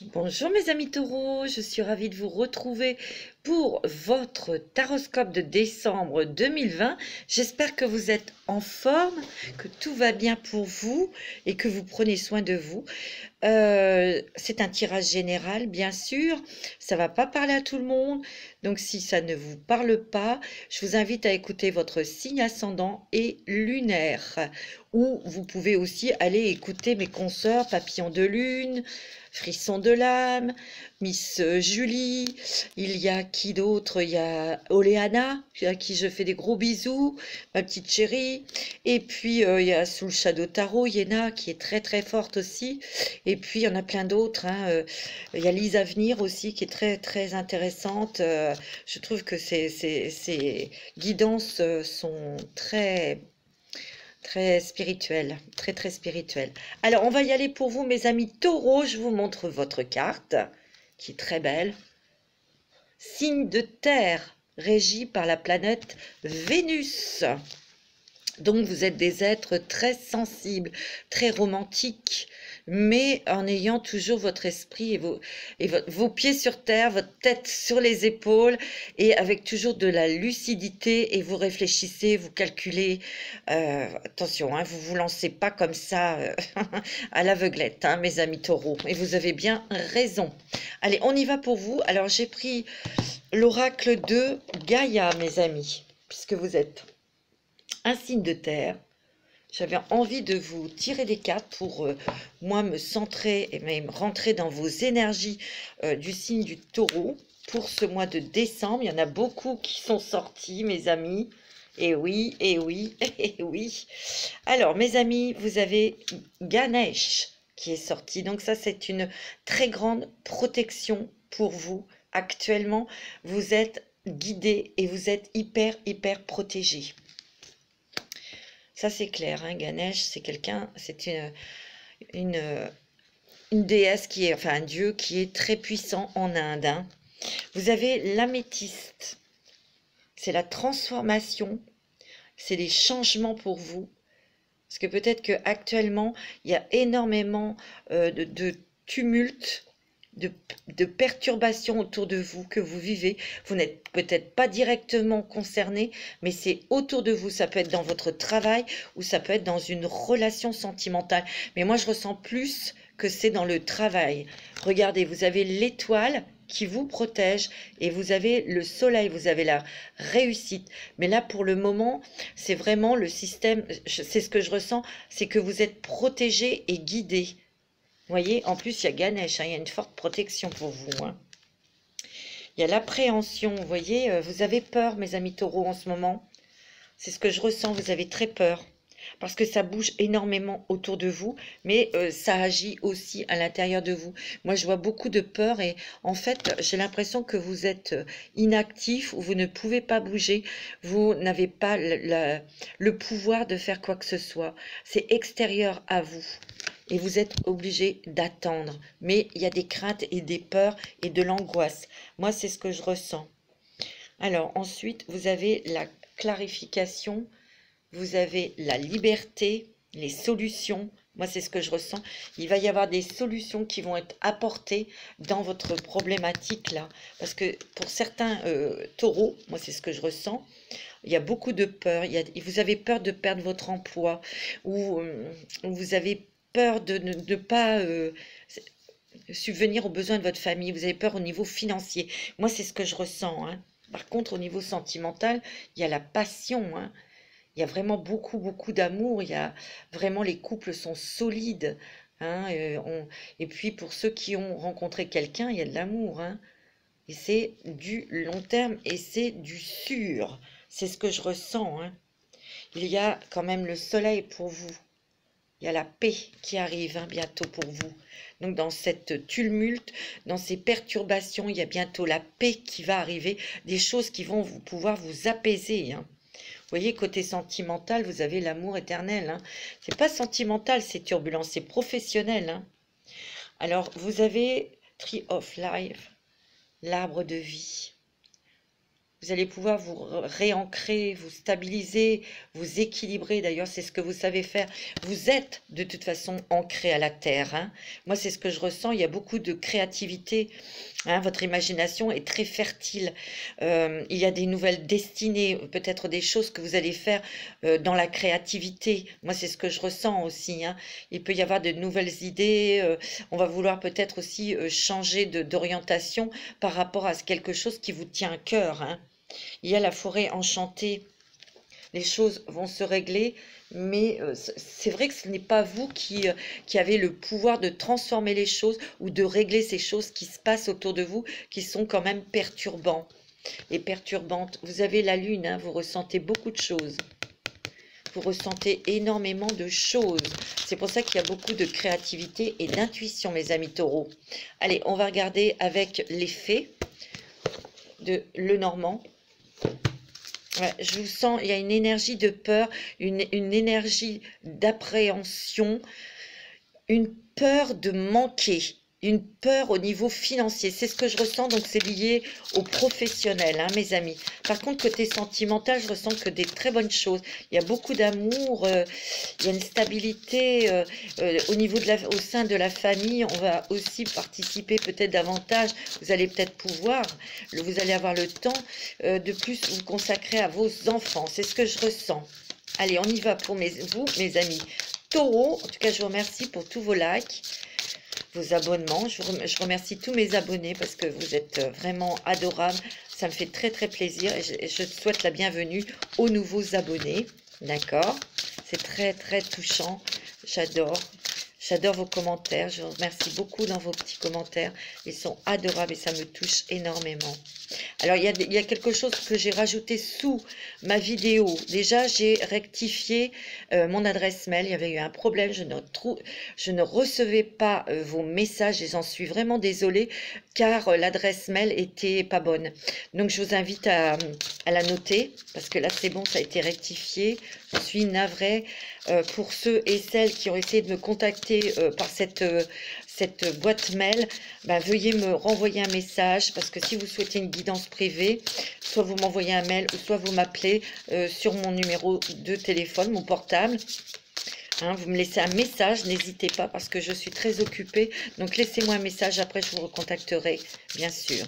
Bonjour mes amis taureaux, je suis ravie de vous retrouver pour votre taroscope de décembre 2020. J'espère que vous êtes en forme, que tout va bien pour vous et que vous prenez soin de vous. C'est un tirage général, bien sûr, ça va pas parler à tout le monde, donc si ça ne vous parle pas, je vous invite à écouter votre signe ascendant et lunaire, ou vous pouvez aussi aller écouter mes consoeurs Papillon de Lune, Frisson de l'âme, Miss Julie, il y a qui d'autre? Il y a Oléana, à qui je fais des gros bisous, ma petite chérie, et puis il y a Sous le Shadow Tarot, Yéna, qui est très très forte aussi, et puis il y en a plein d'autres, hein. Il y a Lise Avenir aussi, qui est très très intéressante. Je trouve que ces guidances sont très spirituelles, très très spirituelles. Alors, on va y aller pour vous, mes amis taureaux. Je vous montre votre carte, qui est très belle. Signe de terre, régi par la planète Vénus. Donc, vous êtes des êtres très sensibles, très romantiques, mais en ayant toujours votre esprit et vos pieds sur terre, votre tête sur les épaules, et avec toujours de la lucidité, et vous réfléchissez, vous calculez. Attention, hein, vous vous lancez pas comme ça à l'aveuglette, hein, mes amis taureaux, et vous avez bien raison. Allez, on y va pour vous. Alors, j'ai pris l'oracle de Gaïa, mes amis, puisque vous êtes un signe de terre. J'avais envie de vous tirer des cartes pour moi me centrer et même rentrer dans vos énergies du signe du taureau pour ce mois de décembre. Il y en a beaucoup qui sont sortis, mes amis. Et oui, et oui, et oui. Alors, mes amis, vous avez Ganesh qui est sorti. Donc ça, c'est une très grande protection pour vous. Actuellement, vous êtes guidé et vous êtes hyper protégé. Ça, c'est clair, hein. Ganesh, c'est quelqu'un, c'est une déesse qui est, enfin un dieu qui est très puissant en Inde, hein. Vous avez l'améthyste, c'est la transformation, c'est les changements pour vous. Parce que peut-être qu'actuellement, il y a énormément de tumulte, de perturbations autour de vous que vous vivez. Vous n'êtes peut-être pas directement concerné, mais c'est autour de vous. Ça peut être dans votre travail ou ça peut être dans une relation sentimentale. Mais moi, je ressens plus que c'est dans le travail. Regardez, vous avez l'étoile qui vous protège et vous avez le soleil, vous avez la réussite. Mais là, pour le moment, c'est vraiment le système, c'est ce que je ressens, c'est que vous êtes protégé et guidé. Vous voyez, en plus, il y a Ganesh, hein, il y a une forte protection pour vous, hein. Il y a l'appréhension, vous voyez, vous avez peur, mes amis taureaux, en ce moment. C'est ce que je ressens, vous avez très peur. Parce que ça bouge énormément autour de vous, mais ça agit aussi à l'intérieur de vous. Moi, je vois beaucoup de peur et en fait, j'ai l'impression que vous êtes inactif ou vous ne pouvez pas bouger. Vous n'avez pas le pouvoir de faire quoi que ce soit. C'est extérieur à vous. Et vous êtes obligé d'attendre. Mais il y a des craintes et des peurs et de l'angoisse. Moi, c'est ce que je ressens. Alors, ensuite, vous avez la clarification. Vous avez la liberté, les solutions. Moi, c'est ce que je ressens. Il va y avoir des solutions qui vont être apportées dans votre problématique là. Parce que pour certains taureaux, moi, c'est ce que je ressens. Il y a beaucoup de peur. Vous avez peur de perdre votre emploi ou vous avez peur de ne pas subvenir aux besoins de votre famille. Vous avez peur au niveau financier. Moi, c'est ce que je ressens, hein. Par contre, au niveau sentimental, il y a la passion, hein. Il y a vraiment beaucoup d'amour. Il y a vraiment, les couples sont solides, hein. Et puis pour ceux qui ont rencontré quelqu'un, il y a de l'amour, hein. Et c'est du long terme et c'est du sûr. C'est ce que je ressens, hein. Il y a quand même le soleil pour vous. Il y a la paix qui arrive, hein, bientôt pour vous. Donc dans cette tumulte, dans ces perturbations, il y a bientôt la paix qui va arriver, des choses qui vont pouvoir vous apaiser, hein. Vous voyez, côté sentimental, vous avez l'amour éternel, hein. C'est pas sentimental, c'est turbulent, c'est professionnel, hein. Alors, vous avez Tree of Life, l'arbre de vie. Vous allez pouvoir vous réancrer, vous stabiliser, vous équilibrer. D'ailleurs, c'est ce que vous savez faire. Vous êtes de toute façon ancré à la terre, hein. Moi, c'est ce que je ressens. Il y a beaucoup de créativité, hein. Votre imagination est très fertile. Il y a des nouvelles destinées, peut-être des choses que vous allez faire dans la créativité. Moi, c'est ce que je ressens aussi, hein. Il peut y avoir de nouvelles idées. On va vouloir peut-être aussi changer d'orientation par rapport à quelque chose qui vous tient à cœur, hein. Il y a la forêt enchantée, les choses vont se régler, mais c'est vrai que ce n'est pas vous qui avez le pouvoir de transformer les choses ou de régler ces choses qui se passent autour de vous, qui sont quand même perturbants et perturbantes. Vous avez la lune, hein, vous ressentez beaucoup de choses. Vous ressentez énormément de choses. C'est pour ça qu'il y a beaucoup de créativité et d'intuition, mes amis taureaux. Allez, on va regarder avec les fées de Lenormand. Ouais, je vous sens, il y a une énergie de peur, une énergie d'appréhension, une peur de manquer, une peur au niveau financier. C'est ce que je ressens, donc c'est lié au professionnel, hein, mes amis. Par contre, côté sentimental, je ressens que des très bonnes choses. Il y a beaucoup d'amour, il y a une stabilité au niveau au sein de la famille. On va aussi participer peut-être davantage. Vous allez peut-être pouvoir, vous allez avoir le temps de plus vous consacrer à vos enfants. C'est ce que je ressens. Allez, on y va pour vous, mes amis taureaux. En tout cas, je vous remercie pour tous vos likes, vos abonnements. Je remercie tous mes abonnés parce que vous êtes vraiment adorables. Ça me fait très très plaisir et je souhaite la bienvenue aux nouveaux abonnés. D'accord? C'est très très touchant. J'adore. J'adore vos commentaires. Je vous remercie beaucoup dans vos petits commentaires. Ils sont adorables et ça me touche énormément. Alors, il y a quelque chose que j'ai rajouté sous ma vidéo. Déjà, j'ai rectifié mon adresse mail. Il y avait eu un problème. Je ne recevais pas vos messages et j'en suis vraiment désolée car l'adresse mail était pas bonne. Donc, je vous invite à la noter parce que là, c'est bon, ça a été rectifié. Je suis navrée pour ceux et celles qui ont essayé de me contacter par cette boîte mail. Veuillez me renvoyer un message parce que si vous souhaitez une guidance privée, soit vous m'envoyez un mail ou soit vous m'appelez sur mon numéro de téléphone, mon portable. Hein, vous me laissez un message, n'hésitez pas parce que je suis très occupée. Donc laissez-moi un message, après je vous recontacterai, bien sûr.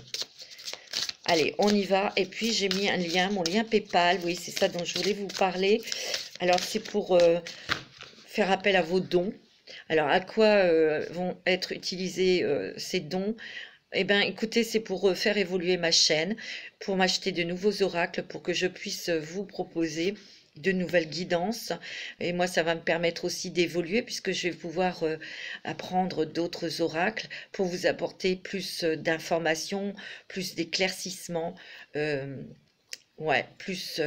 Allez, on y va. Et puis j'ai mis un lien, mon lien PayPal. Oui, c'est ça dont je voulais vous parler. Alors c'est pour faire appel à vos dons. Alors, à quoi vont être utilisés ces dons? Eh bien, écoutez, c'est pour faire évoluer ma chaîne, pour m'acheter de nouveaux oracles, pour que je puisse vous proposer de nouvelles guidances. Et moi, ça va me permettre aussi d'évoluer, puisque je vais pouvoir apprendre d'autres oracles pour vous apporter plus d'informations, plus d'éclaircissements. Ouais, plus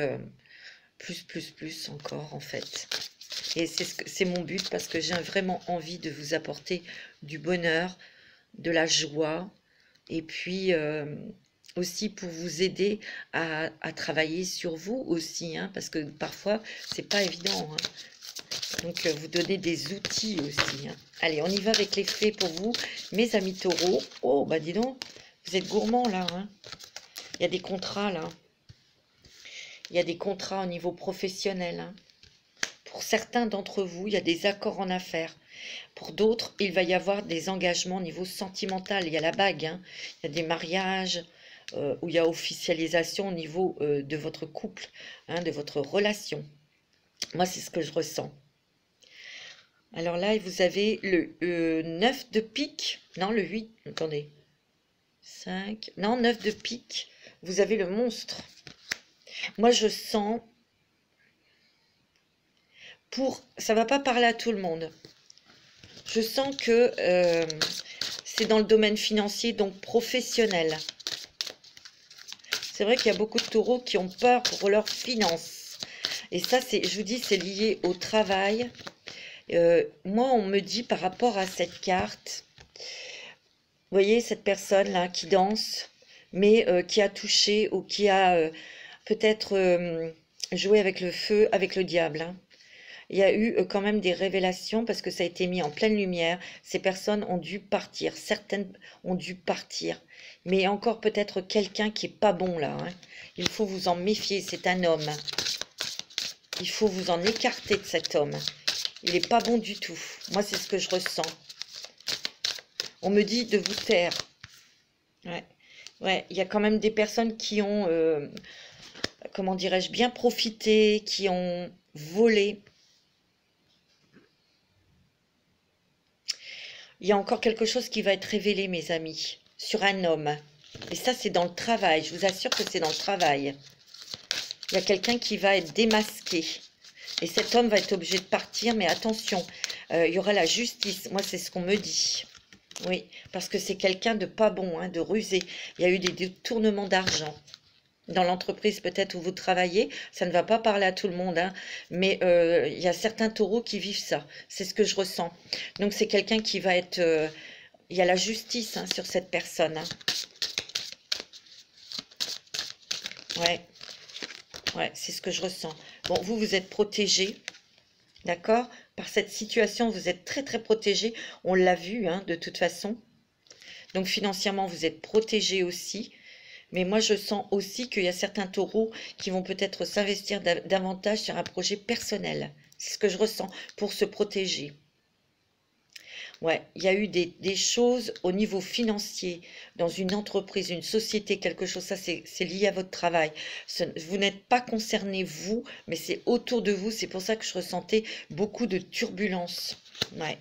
encore, en fait. Et c'est mon but parce que j'ai vraiment envie de vous apporter du bonheur, de la joie et puis aussi pour vous aider à travailler sur vous aussi, hein, parce que parfois c'est pas évident, hein. Donc vous donner des outils aussi, hein. Allez, on y va avec les fées pour vous, mes amis taureaux. Oh, bah dis donc, vous êtes gourmands là, hein. Il y a des contrats là. Il y a des contrats au niveau professionnel, hein. Pour certains d'entre vous, il y a des accords en affaires. Pour d'autres, il va y avoir des engagements au niveau sentimental. Il y a la bague, hein. Il y a des mariages où il y a officialisation au niveau de votre couple, hein, de votre relation. Moi, c'est ce que je ressens. Alors là, vous avez le 9 de pique. Non, le 8. Attendez. 5. Non, 9 de pique. Vous avez le monstre. Moi, je sens... ça va pas parler à tout le monde. Je sens que c'est dans le domaine financier, donc professionnel. C'est vrai qu'il y a beaucoup de taureaux qui ont peur pour leurs finances. Et ça, je vous dis, c'est lié au travail. Moi, on me dit par rapport à cette carte, vous voyez cette personne-là qui danse, mais qui a touché ou qui a peut-être joué avec le feu, avec le diable, hein. il y a eu quand même des révélations parce que ça a été mis en pleine lumière. Ces personnes ont dû partir, certaines ont dû partir. Mais il y a encore peut-être quelqu'un qui est pas bon là, hein. Il faut vous en méfier, c'est un homme. Il faut vous en écarter de cet homme. Il n'est pas bon du tout. Moi, c'est ce que je ressens. On me dit de vous taire. Ouais, ouais, il y a quand même des personnes qui ont, comment dirais-je, bien profité, qui ont volé. Il y a encore quelque chose qui va être révélé, mes amis, sur un homme. Et ça, c'est dans le travail. Je vous assure que c'est dans le travail. Il y a quelqu'un qui va être démasqué. Et cet homme va être obligé de partir. Mais attention, il y aura la justice. Moi, c'est ce qu'on me dit. Oui, parce que c'est quelqu'un de pas bon, hein, de rusé. Il y a eu des détournements d'argent. Dans l'entreprise peut-être où vous travaillez, ça ne va pas parler à tout le monde, hein, mais il y a certains taureaux qui vivent ça. C'est ce que je ressens. Donc c'est quelqu'un qui va être... il y a la justice, hein, sur cette personne, hein. Ouais, ouais, c'est ce que je ressens. Bon, vous êtes protégé, d'accord? Par cette situation, vous êtes très très protégé. On l'a vu, hein, de toute façon. Donc financièrement, vous êtes protégé aussi. Mais moi, je sens aussi qu'il y a certains taureaux qui vont peut-être s'investir davantage sur un projet personnel. C'est ce que je ressens pour se protéger. Ouais, il y a eu des choses au niveau financier, dans une entreprise, une société, quelque chose, ça c'est lié à votre travail. Vous n'êtes pas concerné, vous, mais c'est autour de vous. C'est pour ça que je ressentais beaucoup de turbulences. Ouais.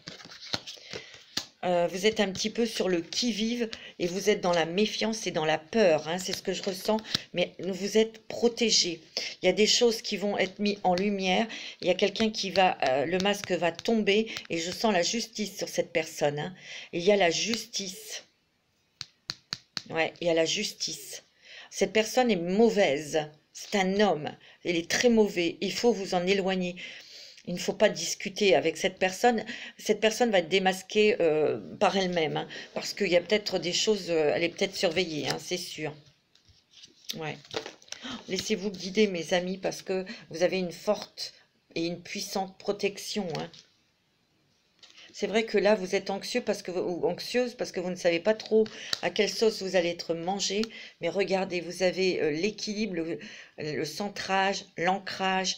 Vous êtes un petit peu sur le qui-vive et vous êtes dans la méfiance et dans la peur, hein, c'est ce que je ressens, mais vous êtes protégé. Il y a des choses qui vont être mises en lumière, il y a quelqu'un qui va, le masque va tomber et je sens la justice sur cette personne, hein. Il y a la justice. Ouais, il y a la justice. Cette personne est mauvaise, c'est un homme, il est très mauvais, il faut vous en éloigner. Il ne faut pas discuter avec cette personne. Cette personne va être démasquée par elle-même, hein, parce qu'il y a peut-être des choses, elle est peut-être surveillée, hein, c'est sûr. Ouais. Laissez-vous guider, mes amis, parce que vous avez une forte et une puissante protection, hein. C'est vrai que là, vous êtes anxieux ou anxieuse parce que vous ne savez pas trop à quelle sauce vous allez être mangé. Mais regardez, vous avez l'équilibre, le centrage, l'ancrage.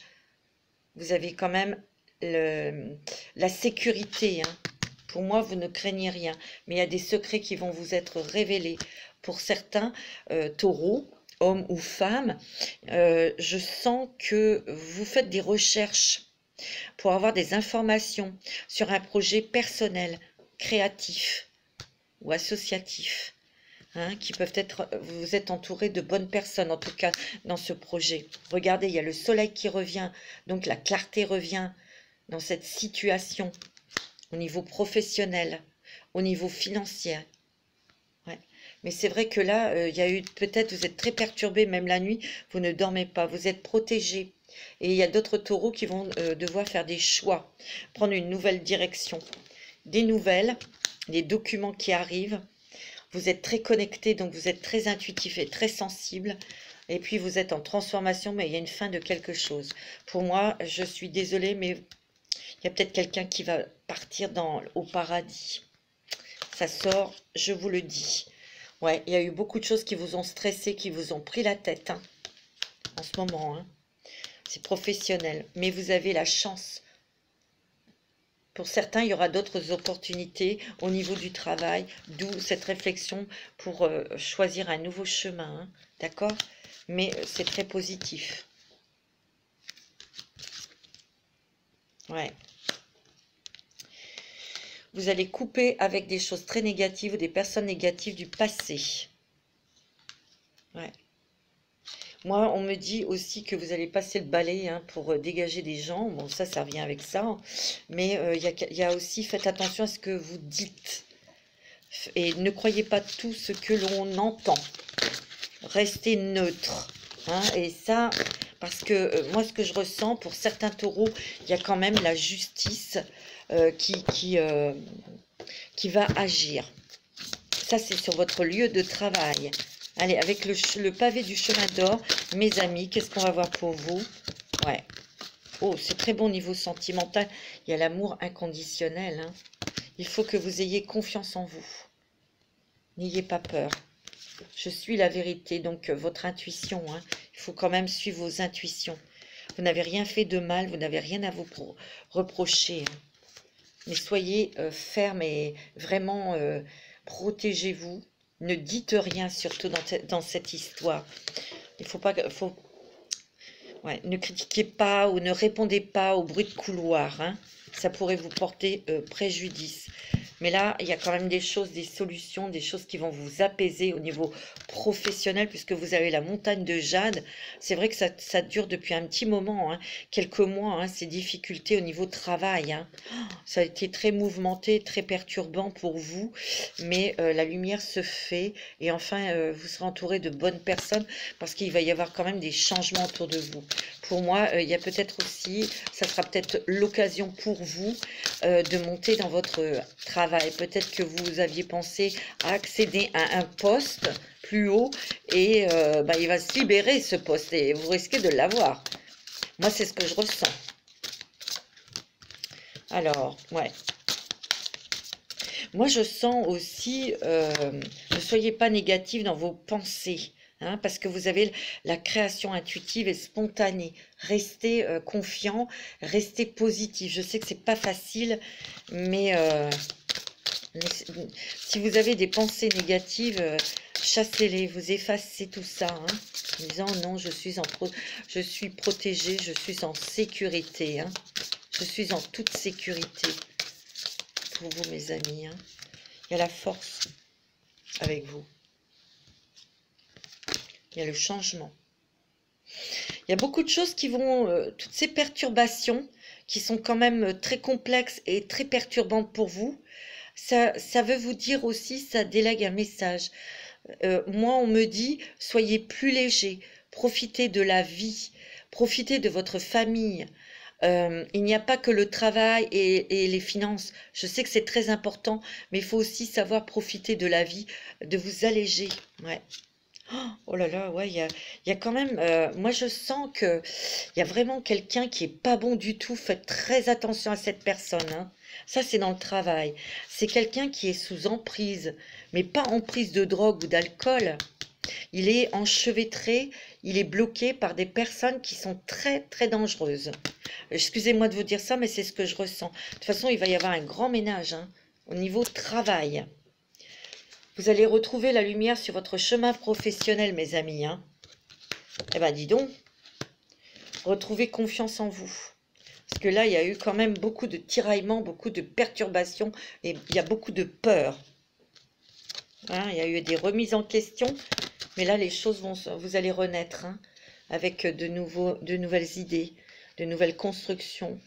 Vous avez quand même la sécurité, hein. Pour moi, vous ne craignez rien. Mais il y a des secrets qui vont vous être révélés. Pour certains taureaux, hommes ou femmes, je sens que vous faites des recherches pour avoir des informations sur un projet personnel, créatif ou associatif. Hein, qui peuvent être, vous êtes entouré de bonnes personnes, en tout cas dans ce projet. Regardez, il y a le soleil qui revient, donc la clarté revient dans cette situation, au niveau professionnel, au niveau financier. Ouais. Mais c'est vrai que là, il y a eu, peut-être, vous êtes très perturbé, même la nuit, vous ne dormez pas, vous êtes protégé. Et il y a d'autres taureaux qui vont devoir faire des choix, prendre une nouvelle direction. Des nouvelles, des documents qui arrivent. Vous êtes très connecté, donc vous êtes très intuitif et très sensible. Et puis vous êtes en transformation, mais il y a une fin de quelque chose. Pour moi, je suis désolée, mais il y a peut-être quelqu'un qui va partir au paradis. Ça sort, je vous le dis. Ouais, il y a eu beaucoup de choses qui vous ont stressé, qui vous ont pris la tête, hein, en ce moment, hein. C'est professionnel, mais vous avez la chance. Pour certains, il y aura d'autres opportunités au niveau du travail, d'où cette réflexion pour choisir un nouveau chemin, hein, d'accord? Mais c'est très positif. Ouais. Vous allez couper avec des choses très négatives ou des personnes négatives du passé. Ouais. Moi, on me dit aussi que vous allez passer le balai, hein, pour dégager des gens. Bon, ça revient avec ça. Hein. Mais il y a aussi, faites attention à ce que vous dites. Et ne croyez pas tout ce que l'on entend. Restez neutre. Hein, et ça, parce que moi, ce que je ressens, pour certains taureaux, il y a quand même la justice qui va agir. Ça, c'est sur votre lieu de travail. Allez, avec le pavé du chemin d'or, mes amis, qu'est-ce qu'on va voir pour vous? Ouais. Oh, c'est très bon niveau sentimental. Il y a l'amour inconditionnel, hein. Il faut que vous ayez confiance en vous. N'ayez pas peur. Je suis la vérité, donc votre intuition, hein. Il faut quand même suivre vos intuitions. Vous n'avez rien fait de mal, vous n'avez rien à vous reprocher, hein. Mais soyez ferme et vraiment protégez-vous. Ne dites rien, surtout dans cette histoire. Il faut pas... Ouais, ne critiquez pas ou ne répondez pas au bruit de couloir, hein. Ça pourrait vous porter préjudice. Mais là, il y a quand même des choses, des solutions, des choses qui vont vous apaiser au niveau professionnel, puisque vous avez la montagne de jade. C'est vrai que ça dure depuis un petit moment, hein, quelques mois, hein, ces difficultés au niveau travail, hein. Ça a été très mouvementé, très perturbant pour vous, mais la lumière se fait et enfin, vous serez entouré de bonnes personnes parce qu'il va y avoir quand même des changements autour de vous. Pour moi, il y a peut-être aussi, ça sera peut-être l'occasion pour vous de monter dans votre travail. Peut-être que vous aviez pensé à accéder à un poste plus haut et il va se libérer ce poste et vous risquez de l'avoir. Moi, c'est ce que je ressens. Alors, ouais. Moi, je sens aussi, ne soyez pas négatif dans vos pensées, hein, parce que vous avez la création intuitive et spontanée. Restez confiant, restez positif. Je sais que c'est pas facile, mais si vous avez des pensées négatives, chassez-les, vous effacez tout ça, hein, en disant non, je suis protégée, je suis en sécurité, hein, je suis en toute sécurité. Pour vous, mes amis, hein. Il y a la force avec vous. Il y a le changement. Il y a beaucoup de choses qui vont, toutes ces perturbations qui sont quand même très complexes et très perturbantes pour vous, ça veut vous dire aussi, ça délègue un message. Moi, on me dit, soyez plus léger, profitez de la vie, profitez de votre famille. Il n'y a pas que le travail et les finances. Je sais que c'est très important, mais il faut aussi savoir profiter de la vie, de vous alléger. Ouais. Oh là là, ouais, il y a quand même... moi, je sens qu'il y a vraiment quelqu'un qui est pas bon du tout. Faites très attention à cette personne, hein. Ça, c'est dans le travail. C'est quelqu'un qui est sous emprise, mais pas emprise de drogue ou d'alcool. Il est enchevêtré, il est bloqué par des personnes qui sont très, très dangereuses. Excusez-moi de vous dire ça, mais c'est ce que je ressens. De toute façon, il va y avoir un grand ménage, hein, au niveau travail. Vous allez retrouver la lumière sur votre chemin professionnel, mes amis, hein. Eh bien, dis donc, retrouvez confiance en vous. Parce que là, il y a eu quand même beaucoup de tiraillements, beaucoup de perturbations et il y a beaucoup de peur. Hein, il y a eu des remises en question, mais là, les choses vont, vous allez renaître, hein, avec de nouvelles idées, de nouvelles constructions.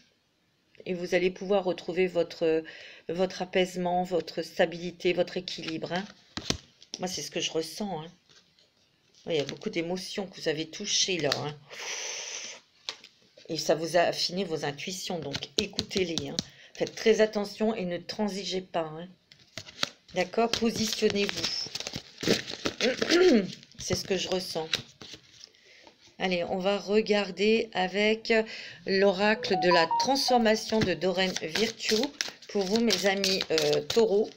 Et vous allez pouvoir retrouver votre apaisement, votre stabilité, votre équilibre, hein. Moi, c'est ce que je ressens, hein. Il y a beaucoup d'émotions que vous avez touchées là, hein. Et ça vous a affiné vos intuitions, donc écoutez-les, hein. Faites très attention et ne transigez pas, hein. D'accord? Positionnez-vous. C'est ce que je ressens. Allez, on va regarder avec l'oracle de la transformation de Doreen Virtue. Pour vous, mes amis taureaux.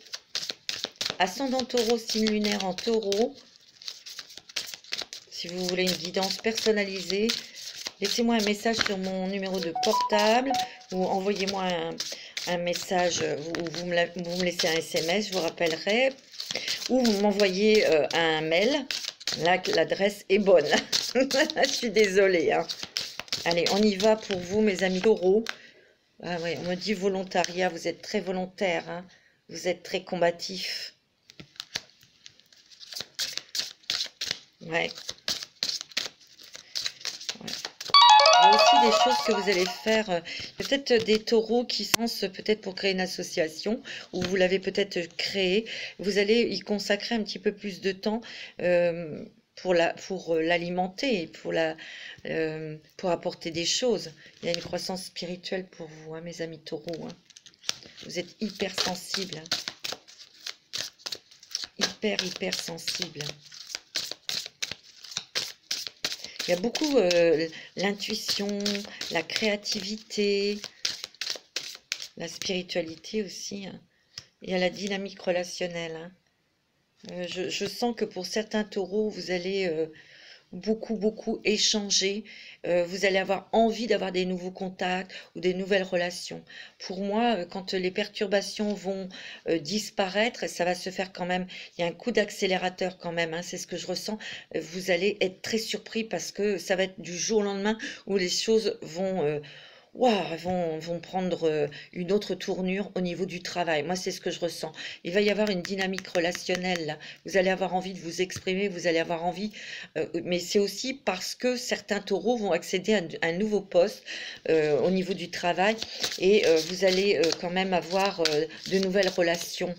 Ascendant taureau, signe lunaire en taureau. Si vous voulez une guidance personnalisée, laissez-moi un message sur mon numéro de portable ou envoyez-moi un message ou vous me laissez un SMS, je vous rappellerai. Ou vous m'envoyez un mail. Là, l'adresse est bonne. Je suis désolée, hein. Allez, on y va pour vous, mes amis taureaux. Ah ouais, on me dit volontariat. Vous êtes très volontaire, hein. Vous êtes très combatif. Ouais. Il y a aussi des choses que vous allez faire. Peut-être des taureaux qui sont peut-être pour créer une association ou vous l'avez peut-être créé. Vous allez y consacrer un petit peu plus de temps pour l'alimenter, pour apporter des choses. Il y a une croissance spirituelle pour vous, hein, mes amis taureaux, hein. Vous êtes hyper sensibles. Hyper sensibles. Il y a beaucoup l'intuition, la créativité, la spiritualité aussi, hein. Il y a la dynamique relationnelle, hein. Je sens que pour certains taureaux, vous allez beaucoup échanger. Vous allez avoir envie d'avoir des nouveaux contacts ou des nouvelles relations. Pour moi, quand les perturbations vont disparaître, ça va se faire quand même. Il y a un coup d'accélérateur quand même, hein, c'est ce que je ressens. Vous allez être très surpris parce que ça va être du jour au lendemain où les choses vont waouh, vont prendre une autre tournure au niveau du travail. Moi, c'est ce que je ressens. Il va y avoir une dynamique relationnelle, là. Vous allez avoir envie de vous exprimer, vous allez avoir envie, mais c'est aussi parce que certains taureaux vont accéder à un nouveau poste au niveau du travail et vous allez quand même avoir de nouvelles relations.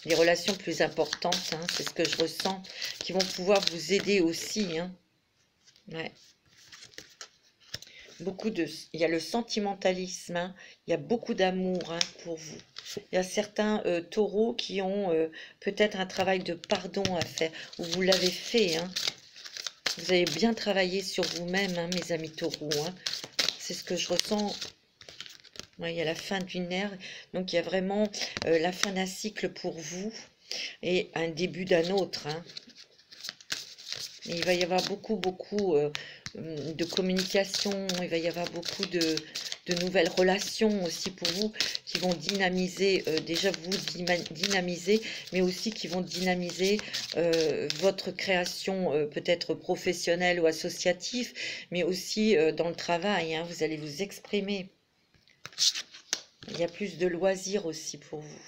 Des relations plus importantes, hein, c'est ce que je ressens, qui vont pouvoir vous aider aussi, hein. Ouais. Il y a le sentimentalisme, hein, il y a beaucoup d'amour, hein, pour vous. Il y a certains taureaux qui ont peut-être un travail de pardon à faire, ou vous l'avez fait, hein. Vous avez bien travaillé sur vous-même, hein, mes amis taureaux, hein. C'est ce que je ressens. Ouais, il y a la fin d'une ère, donc il y a vraiment la fin d'un cycle pour vous et un début d'un autre, hein. Et il va y avoir beaucoup de communication, il va y avoir beaucoup de nouvelles relations aussi pour vous qui vont dynamiser, déjà vous dynamiser, mais aussi qui vont dynamiser votre création peut-être professionnelle ou associative, mais aussi dans le travail, hein, vous allez vous exprimer. Il y a plus de loisirs aussi pour vous.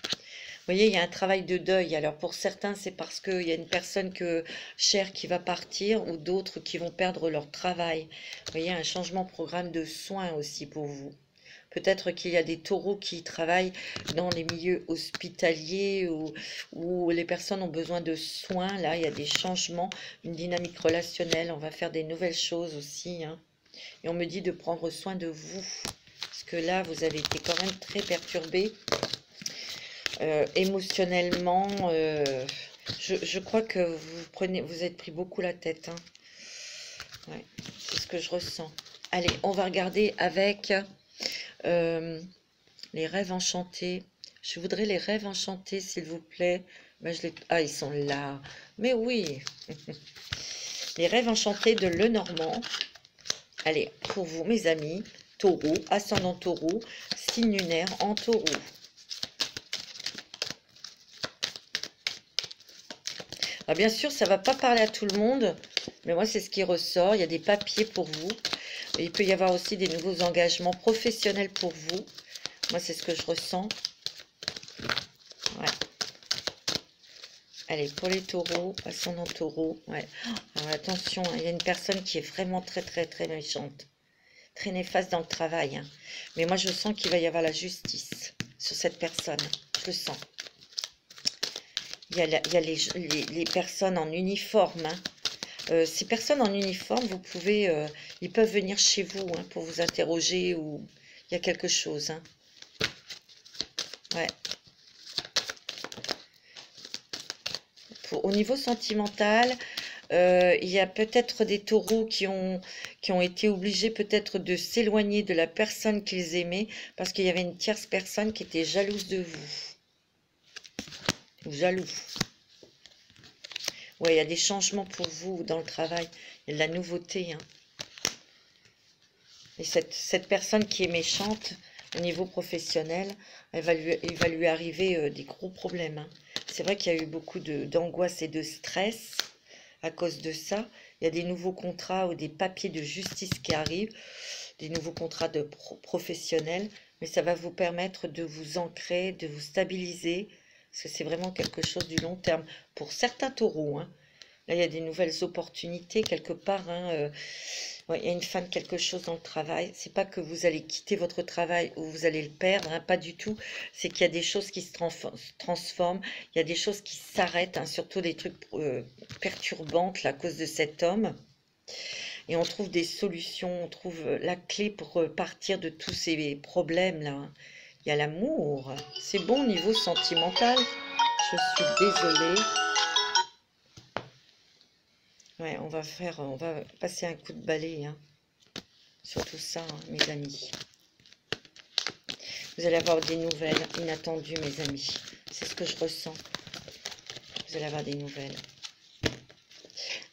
Vous voyez, il y a un travail de deuil. Alors pour certains, c'est parce qu'il y a une personne chère qui va partir ou d'autres qui vont perdre leur travail. Vous voyez, un changement de programme de soins aussi pour vous. Peut-être qu'il y a des taureaux qui travaillent dans les milieux hospitaliers où les personnes ont besoin de soins. Là, il y a des changements, une dynamique relationnelle. On va faire des nouvelles choses aussi, hein. Et on me dit de prendre soin de vous. Parce que là, vous avez été quand même très perturbé. Émotionnellement, je crois que vous êtes pris beaucoup la tête, hein. Ouais, c'est ce que je ressens. Allez, on va regarder avec les rêves enchantés. Je voudrais les rêves enchantés, s'il vous plaît. Ben, ah, ils sont là. Mais oui. Les rêves enchantés de Lenormand. Allez, pour vous, mes amis, taureau, ascendant taureau, signe lunaire en taureau. Alors bien sûr, ça ne va pas parler à tout le monde, mais moi, c'est ce qui ressort. Il y a des papiers pour vous. Il peut y avoir aussi des nouveaux engagements professionnels pour vous. Moi, c'est ce que je ressens. Ouais. Allez, pour les taureaux, ascendant taureau. Ouais. Alors attention, hein, il y a une personne qui est vraiment très méchante. Très néfaste dans le travail, hein. Mais moi, je sens qu'il va y avoir la justice sur cette personne. Je le sens. Il y a les personnes en uniforme, hein. Ces personnes en uniforme, ils peuvent venir chez vous, hein, pour vous interroger ou il y a quelque chose, hein. Ouais. Au niveau sentimental, il y a peut-être des taureaux qui ont été obligés peut-être de s'éloigner de la personne qu'ils aimaient parce qu'il y avait une tierce personne qui était jalouse de vous. Ou jaloux. Ouais, il y a des changements pour vous dans le travail. Il y a de la nouveauté, hein. Et cette personne qui est méchante au niveau professionnel, il va lui arriver des gros problèmes, hein. C'est vrai qu'il y a eu beaucoup d'angoisse et de stress à cause de ça. Il y a des nouveaux contrats ou des papiers de justice qui arrivent, des nouveaux contrats de professionnels, mais ça va vous permettre de vous ancrer, de vous stabiliser, parce que c'est vraiment quelque chose du long terme. Pour certains taureaux, hein. Là, il y a des nouvelles opportunités quelque part, hein. Ouais, il y a une fin de quelque chose dans le travail. C'est pas que vous allez quitter votre travail ou vous allez le perdre, hein, pas du tout. C'est qu'il y a des choses qui se transforment, il y a des choses qui s'arrêtent, hein, surtout des trucs perturbantes là, à cause de cet homme. Et on trouve des solutions, on trouve la clé pour partir de tous ces problèmes-là, hein. Il y a l'amour. C'est bon au niveau sentimental. Je suis désolée. Ouais, on va passer un coup de balai, hein, sur tout ça, hein, mes amis. Vous allez avoir des nouvelles inattendues, mes amis. C'est ce que je ressens. Vous allez avoir des nouvelles.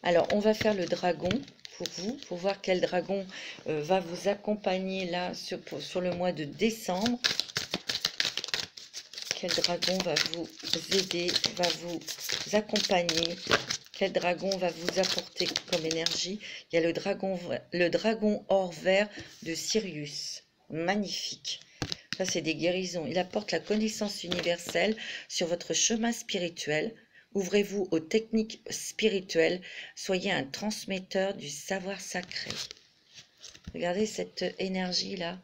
Alors, on va faire le dragon pour vous, pour voir quel dragon va vous accompagner là sur le mois de décembre. Quel dragon va vous aider, va vous accompagner? Quel dragon va vous apporter comme énergie? Il y a le dragon or vert de Sirius. Magnifique. Ça, c'est des guérisons. Il apporte la connaissance universelle sur votre chemin spirituel. Ouvrez-vous aux techniques spirituelles. Soyez un transmetteur du savoir sacré. Regardez cette énergie-là.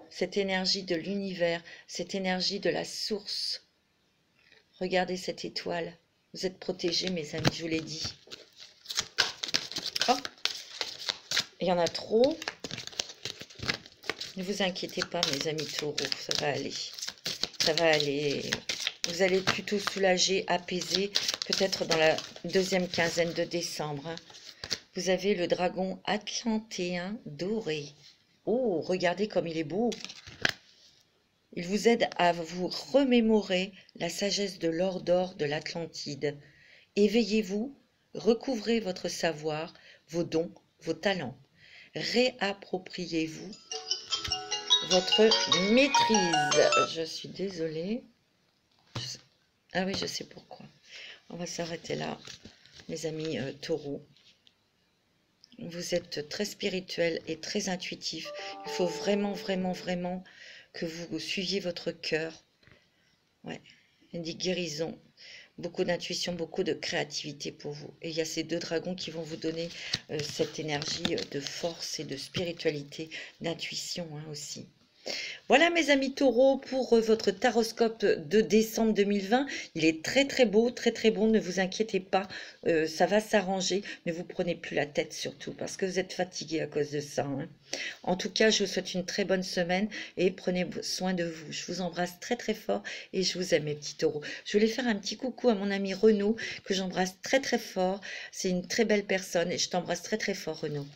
Cette énergie de l'univers. Cette énergie de la source. Regardez cette étoile. Vous êtes protégés, mes amis, je vous l'ai dit. Oh, il y en a trop. Ne vous inquiétez pas, mes amis taureaux, ça va aller. Ça va aller. Vous allez être plutôt soulagés, apaisés, peut-être dans la deuxième quinzaine de décembre. Hein. Vous avez le dragon atlantéen doré. Oh, regardez comme il est beau. Il vous aide à vous remémorer la sagesse de l'or d'or de l'Atlantide. Éveillez-vous, recouvrez votre savoir, vos dons, vos talents. Réappropriez-vous votre maîtrise. Je suis désolée. Ah oui, je sais pourquoi. On va s'arrêter là, mes amis taureaux. Vous êtes très spirituel et très intuitif. Il faut vraiment, vraiment, vraiment que vous suiviez votre cœur. Ouais, il y a des guérisons, beaucoup d'intuition, beaucoup de créativité pour vous. Et il y a ces deux dragons qui vont vous donner cette énergie de force et de spiritualité, d'intuition hein, aussi. Voilà mes amis taureaux pour votre taroscope de décembre 2020. Il est très très beau, très très bon. Ne vous inquiétez pas, ça va s'arranger. Ne vous prenez plus la tête surtout parce que vous êtes fatigués à cause de ça. Hein. En tout cas, je vous souhaite une très bonne semaine et prenez soin de vous. Je vous embrasse très très fort et je vous aime mes petits taureaux. Je voulais faire un petit coucou à mon ami Renaud que j'embrasse très très fort. C'est une très belle personne et je t'embrasse très très fort Renaud.